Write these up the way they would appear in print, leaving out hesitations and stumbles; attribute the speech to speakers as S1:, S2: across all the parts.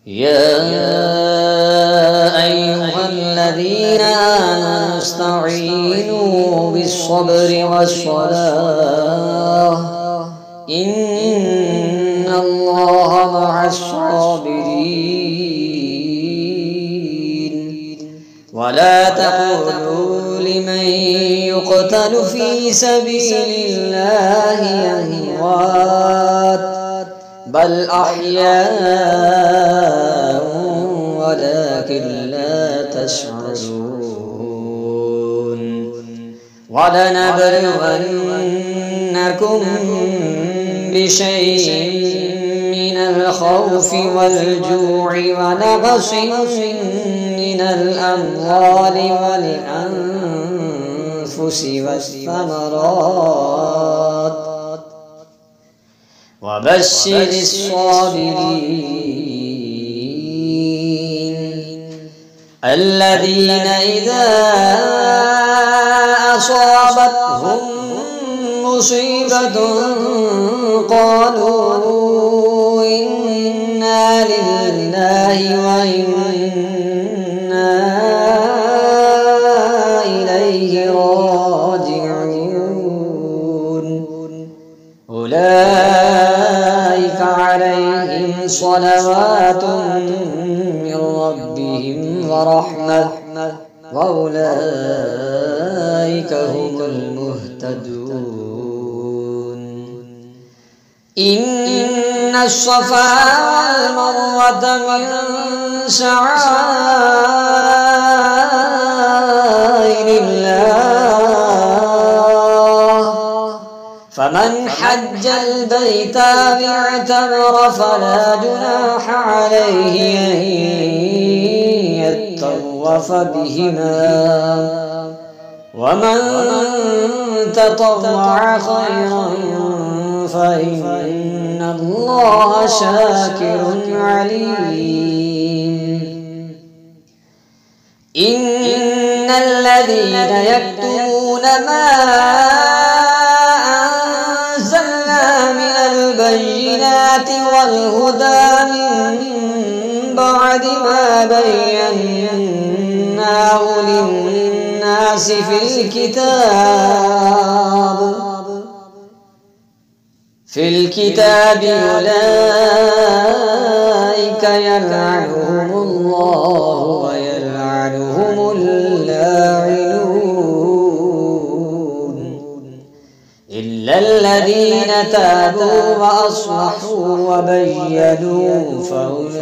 S1: يا أيها الذين آمنوا استعينوا بالصبر والصلاة إن الله مع الصابرين ولا تقولوا لمن يقتل في سبيل الله أموات بل أحياء ولكن لا تشعرون ولنبلونكم بشيء من الخوف والجوع ونقص من الأموال والأنفس والثمرات وبشر الصابرين الذين إذا أصابتهم مصيبة قالوا إنا لله وإنا إليه راجعون أولئك عليهم صلوات من ربهم ورحمة وأولئك هم المهتدون إن الصفا والمروة من شعائر الله فمن حج البيت أو اعتمر فلا جناح عليه أن يطوف بهما ومن تطوع خيرا فإن الله شاكر عليم إن الذين يكتمون ما أنزلنا من البينات والهدى من بعد ما بيناه للناس في الكتاب أولئك يلعنهم الله ويلعنهم اللاعنون إلا الذين تابوا وأصلحوا وبينوا فأولئك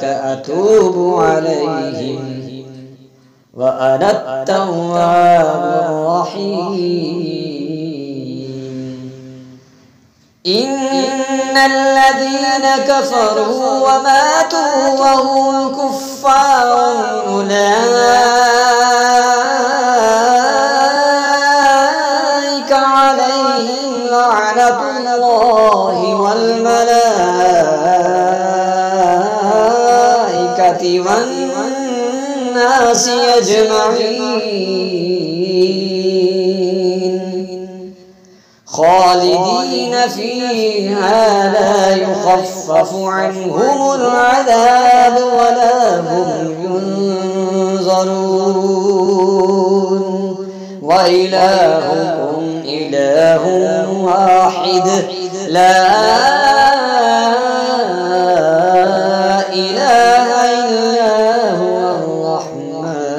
S1: أتوب عليهم وأنا التواب الرحيم إن الذين كفروا وماتوا وهم كفار أولئك عليهم لعنة الله والملائكة والناس أجمعين خالدين فيها لا يخفف عنهم العذاب ولا هم ينظرون وإلهكم إله واحد لا إله إلا هو الرحمن